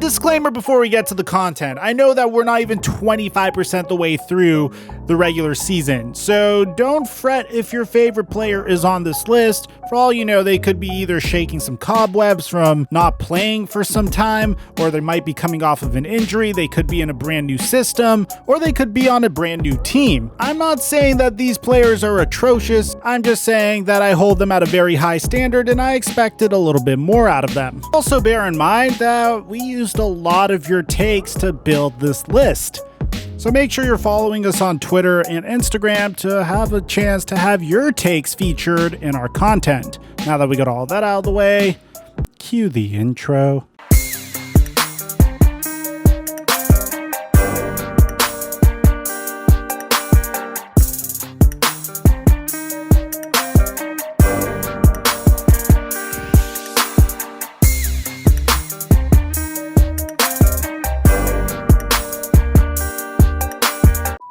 Disclaimer before we get to the content. I know that we're not even 25% the way through the regular season, so don't fret if your favorite player is on this list. For all you know, they could be either shaking some cobwebs from not playing for some time, or they might be coming off of an injury, they could be in a brand new system, or they could be on a brand new team. I'm not saying that these players are atrocious, I'm just saying that I hold them at a very high standard and I expected a little bit more out of them. Also bear in mind that we used a lot of your takes to build this list. So make sure you're following us on Twitter and Instagram to have a chance to have your takes featured in our content. Now that we got all that out of the way, cue the intro.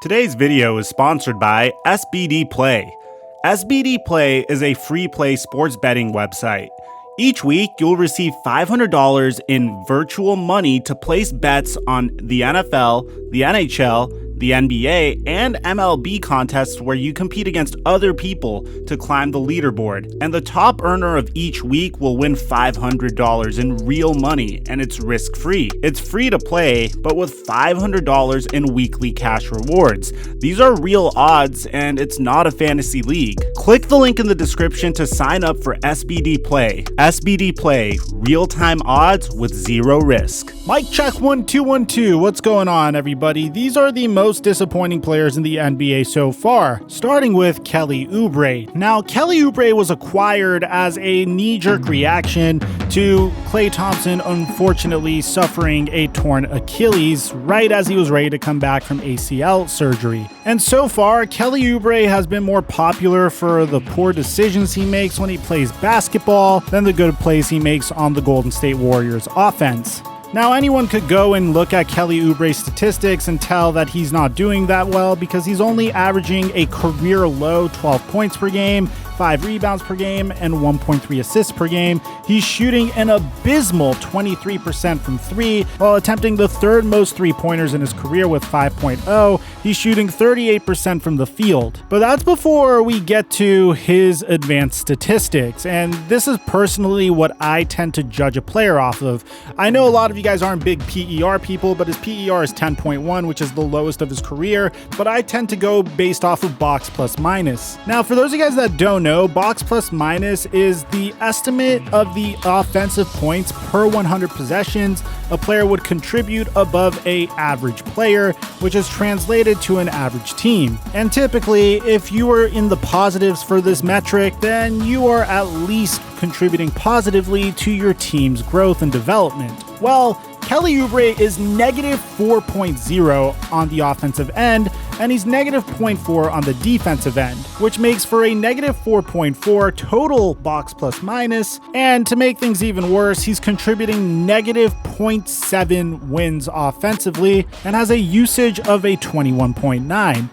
Today's video is sponsored by SBD Play. SBD Play is a free play sports betting website. Each week, you'll receive $500 in virtual money to place bets on the NFL, the NHL, the NBA, and MLB contests where you compete against other people to climb the leaderboard. And the top earner of each week will win $500 in real money, and it's risk-free. It's free to play, but with $500 in weekly cash rewards. These are real odds, and it's not a fantasy league. Click the link in the description to sign up for SBD Play. SBD Play, real-time odds with zero risk. Mic check 1 2 1 2. What's going on, everybody? These are the most disappointing players in the NBA so far, starting with Kelly Oubre. Now, Kelly Oubre was acquired as a knee-jerk reaction to Klay Thompson unfortunately suffering a torn Achilles right as he was ready to come back from ACL surgery. And so far, Kelly Oubre has been more popular for the poor decisions he makes when he plays basketball than the good plays he makes on the Golden State Warriors offense. Now, anyone could go and look at Kelly Oubre's statistics and tell that he's not doing that well because he's only averaging a career low 12 points per game, 5 rebounds per game, and 1.3 assists per game. He's shooting an abysmal 23% from 3 while attempting the third most three-pointers in his career with 5.0. He's shooting 38% from the field. But that's before we get to his advanced statistics, and this is personally what I tend to judge a player off of. I know a lot of you guys aren't big PER people, but his PER is 10.1, which is the lowest of his career, but I tend to go based off of box plus minus. Now, for those of you guys that don't know, box plus minus is the estimate of the offensive points per 100 possessions a player would contribute above a average player, which is translated to an average team. And typically, if you are in the positives for this metric, then you are at least contributing positively to your team's growth and development. Well, Kelly Oubre is negative 4.0 on the offensive end, and he's negative 0.4 on the defensive end, which makes for a negative 4.4 total box plus minus. And to make things even worse, he's contributing negative 0.7 wins offensively and has a usage of a 21.9.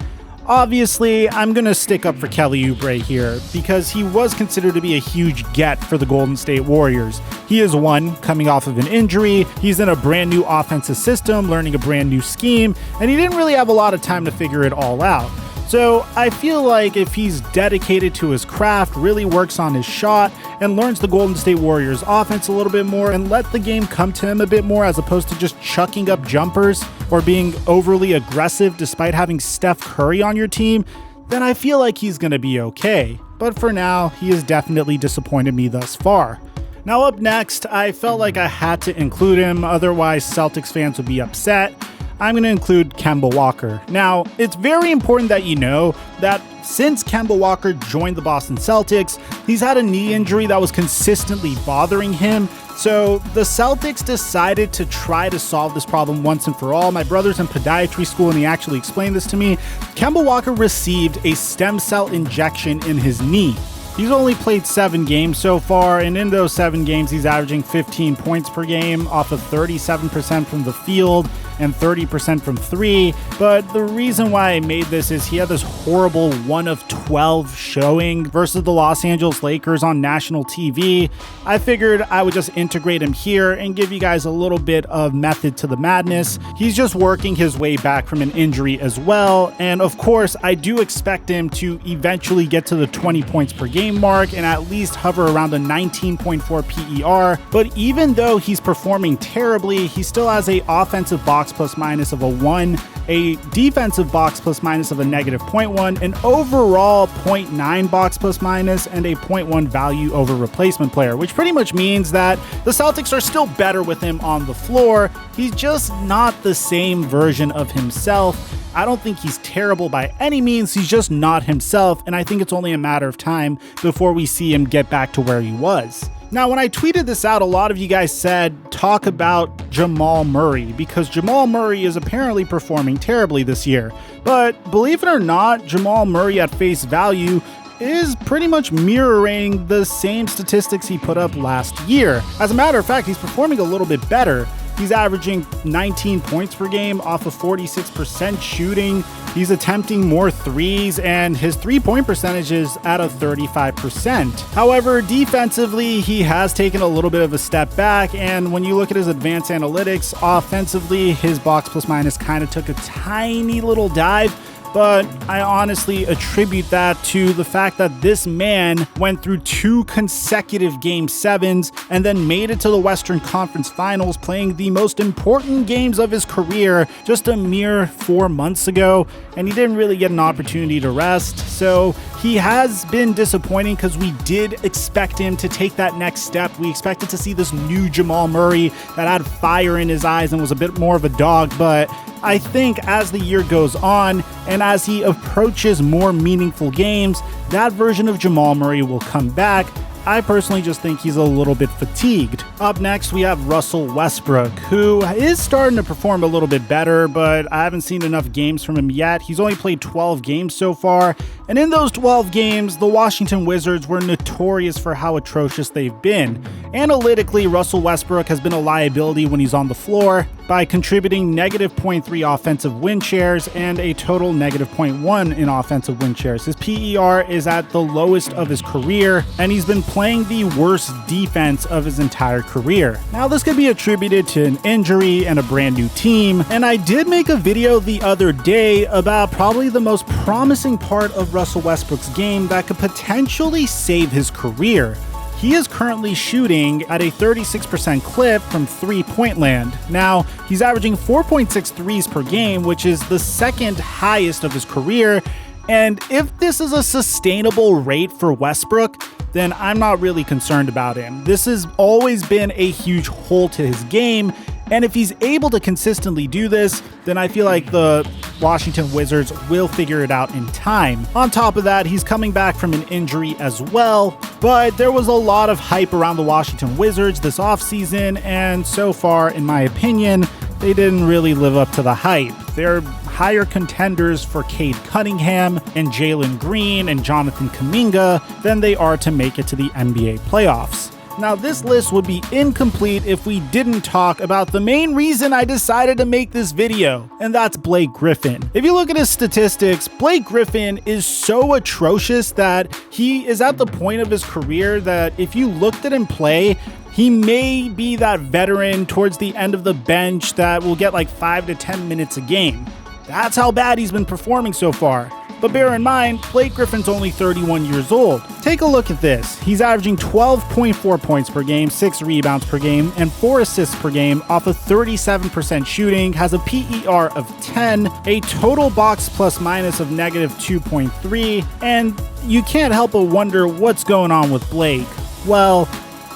Obviously, I'm going to stick up for Kelly Oubre here because he was considered to be a huge get for the Golden State Warriors. He is one coming off of an injury, he's in a brand new offensive system, learning a brand new scheme, and he didn't really have a lot of time to figure it all out. So I feel like if he's dedicated to his craft, really works on his shot, and learns the Golden State Warriors offense a little bit more and let the game come to him a bit more as opposed to just chucking up jumpers or being overly aggressive despite having Steph Curry on your team, then I feel like he's going to be okay. But for now, he has definitely disappointed me thus far. Now up next, I felt like I had to include him, otherwise Celtics fans would be upset. I'm going to include Kemba Walker. Now, it's very important that you know that since Kemba Walker joined the Boston Celtics, he's had a knee injury that was consistently bothering him. So the Celtics decided to try to solve this problem once and for all. My brother's in podiatry school and he actually explained this to me. Kemba Walker received a stem cell injection in his knee. He's only played 7 games so far, and in those 7 games, he's averaging 15 points per game off of 37% from the field. and 30% from 3. But the reason why I made this is he had this horrible 1 of 12 showing versus the Los Angeles Lakers on national TV. I figured I would just integrate him here and give you guys a little bit of method to the madness. He's just working his way back from an injury as well. And of course, I do expect him to eventually get to the 20 points per game mark and at least hover around the 19.4 PER. But even though he's performing terribly, he still has a offensive box plus minus of a 1, a defensive box plus minus of a -0.1, an overall 0.9 box plus minus, and a 0.1 value over replacement player, which pretty much means that the Celtics are still better with him on the floor. He's just not the same version of himself. I don't think he's terrible by any means, he's just not himself, and I think it's only a matter of time before we see him get back to where he was. Now, when I tweeted this out, a lot of you guys said, talk about Jamal Murray, because Jamal Murray is apparently performing terribly this year. But believe it or not, Jamal Murray at face value is pretty much mirroring the same statistics he put up last year. As a matter of fact, he's performing a little bit better. He's averaging 19 points per game off of 46% shooting. He's attempting more threes, and his three-point percentage is at a 35%. However, defensively, he has taken a little bit of a step back, and when you look at his advanced analytics, offensively, his box plus minus kind of took a tiny little dive. But I honestly attribute that to the fact that this man went through 2 consecutive Game 7s and then made it to the Western Conference Finals, playing the most important games of his career just a mere 4 months ago, and he didn't really get an opportunity to rest. So he has been disappointing because we did expect him to take that next step. We expected to see this new Jamal Murray that had fire in his eyes and was a bit more of a dog, but I think as the year goes on and as he approaches more meaningful games, that version of Jamal Murray will come back. I personally just think he's a little bit fatigued. Up next, we have Russell Westbrook, who is starting to perform a little bit better, but I haven't seen enough games from him yet. He's only played 12 games so far, and in those 12 games, the Washington Wizards were notorious for how atrocious they've been. Analytically, Russell Westbrook has been a liability when he's on the floor by contributing -0.3 offensive win shares and a total -0.1 in offensive win shares. His PER is at the lowest of his career, and he's been playing the worst defense of his entire career. Now, this could be attributed to an injury and a brand new team, and I did make a video the other day about probably the most promising part of Russell Westbrook's game that could potentially save his career. He is currently shooting at a 36% clip from three-point land. Now, he's averaging 4.6 threes per game, which is the second highest of his career. And if this is a sustainable rate for Westbrook, then I'm not really concerned about him. This has always been a huge hole to his game, and if he's able to consistently do this, then I feel like the Washington Wizards will figure it out in time. On top of that, he's coming back from an injury as well, but there was a lot of hype around the Washington Wizards this offseason, and so far, in my opinion, they didn't really live up to the hype. They're higher contenders for Cade Cunningham and Jalen Green and Jonathan Kuminga than they are to make it to the NBA playoffs. Now, this list would be incomplete if we didn't talk about the main reason I decided to make this video, and that's Blake Griffin. If you look at his statistics, Blake Griffin is so atrocious that he is at the point of his career that if you looked at him play, he may be that veteran towards the end of the bench that will get like 5 to 10 minutes a game. That's how bad he's been performing so far. But bear in mind, Blake Griffin's only 31 years old. Take a look at this. He's averaging 12.4 points per game, 6 rebounds per game, and 4 assists per game off of 37% shooting, has a PER of 10, a total box plus minus of -2.3, and you can't help but wonder what's going on with Blake. Well,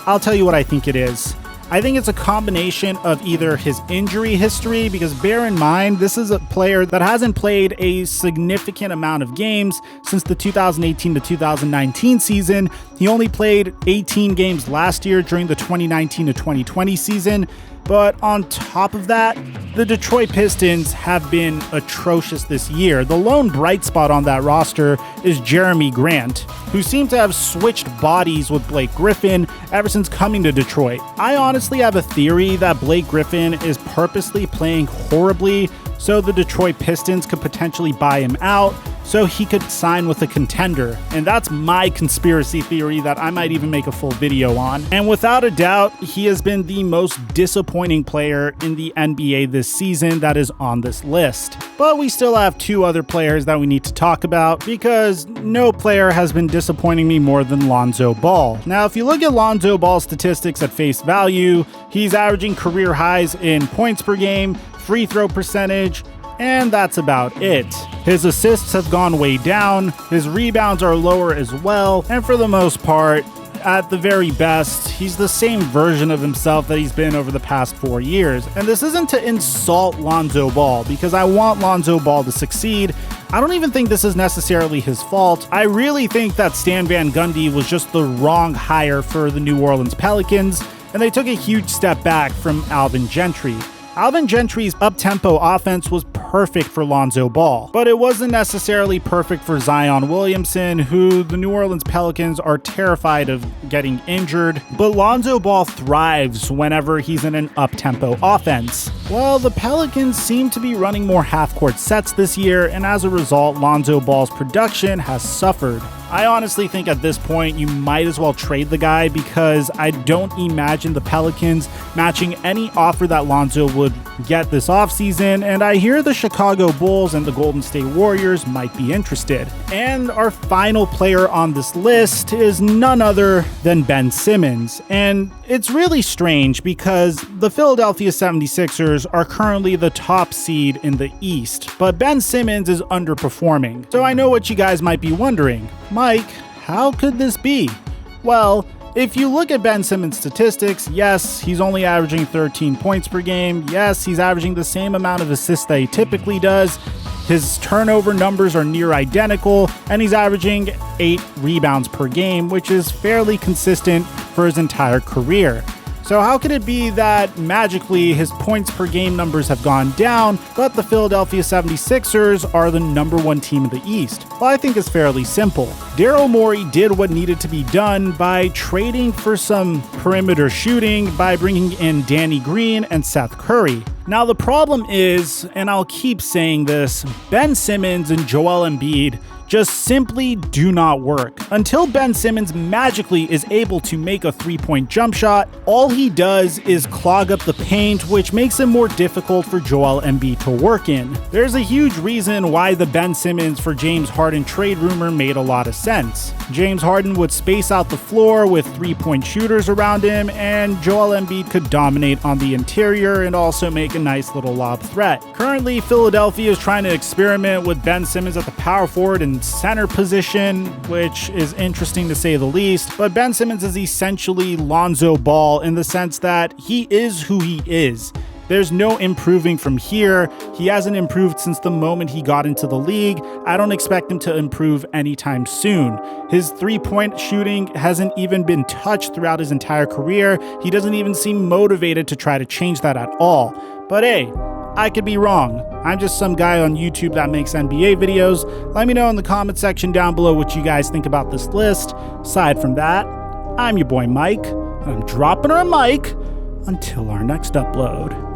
I'll tell you what I think it is. I think it's a combination of either his injury history, because bear in mind, this is a player that hasn't played a significant amount of games since the 2018 to 2019 season. He only played 18 games last year during the 2019 to 2020 season. But on top of that, The Detroit Pistons have been atrocious this year. The lone bright spot on that roster is Jeremy Grant, who seemed to have switched bodies with Blake Griffin ever since coming to Detroit. I honestly have a theory that Blake Griffin is purposely playing horribly so the Detroit Pistons could potentially buy him out so he could sign with a contender. And that's my conspiracy theory that I might even make a full video on. And without a doubt, he has been the most disappointing player in the NBA this season that is on this list. But we still have two other players that we need to talk about because no player has been disappointing me more than Lonzo Ball. Now, if you look at Lonzo Ball's statistics at face value, he's averaging career highs in points per game, free throw percentage, and that's about it. His assists have gone way down, his rebounds are lower as well, and for the most part, at the very best, he's the same version of himself that he's been over the past 4 years. And this isn't to insult Lonzo Ball, because I want Lonzo Ball to succeed. I don't even think this is necessarily his fault. I really think that Stan Van Gundy was just the wrong hire for the New Orleans Pelicans, and they took a huge step back from Alvin Gentry. Alvin Gentry's up-tempo offense was perfect for Lonzo Ball, but it wasn't necessarily perfect for Zion Williamson, who the New Orleans Pelicans are terrified of getting injured. But Lonzo Ball thrives whenever he's in an up-tempo offense. Well, the Pelicans seem to be running more half-court sets this year, and as a result, Lonzo Ball's production has suffered. I honestly think at this point you might as well trade the guy because I don't imagine the Pelicans matching any offer that Lonzo would get this offseason, and I hear the Chicago Bulls and the Golden State Warriors might be interested. And our final player on this list is none other than Ben Simmons, and it's really strange because the Philadelphia 76ers are currently the top seed in the East, but Ben Simmons is underperforming. So I know what you guys might be wondering. Mike, how could this be? Well, if you look at Ben Simmons' statistics, yes, he's only averaging 13 points per game. Yes, he's averaging the same amount of assists that he typically does. His turnover numbers are near identical, and he's averaging 8 rebounds per game, which is fairly consistent for his entire career. So how could it be that magically his points per game numbers have gone down, but the Philadelphia 76ers are the number 1 team in the East? Well, I think it's fairly simple. Daryl Morey did what needed to be done by trading for some perimeter shooting by bringing in Danny Green and Seth Curry. Now the problem is, and I'll keep saying this, Ben Simmons and Joel Embiid just simply do not work. Until Ben Simmons magically is able to make a 3-point jump shot, all he does is clog up the paint, which makes it more difficult for Joel Embiid to work in. There's a huge reason why the Ben Simmons for James Harden trade rumor made a lot of sense. James Harden would space out the floor with 3-point shooters around him, and Joel Embiid could dominate on the interior and also make a nice little lob threat. Currently, Philadelphia is trying to experiment with Ben Simmons at the power forward and center position, which is interesting to say the least, but Ben Simmons is essentially Lonzo Ball in the sense that he is who he is. There's no improving from here. He hasn't improved since the moment he got into the league. I don't expect him to improve anytime soon. His 3-point shooting hasn't even been touched throughout his entire career. He doesn't even seem motivated to try to change that at all. But hey, I could be wrong. I'm just some guy on YouTube that makes NBA videos. Let me know in the comment section down below what you guys think about this list. Aside from that, I'm your boy Mike, and I'm dropping our mic until our next upload.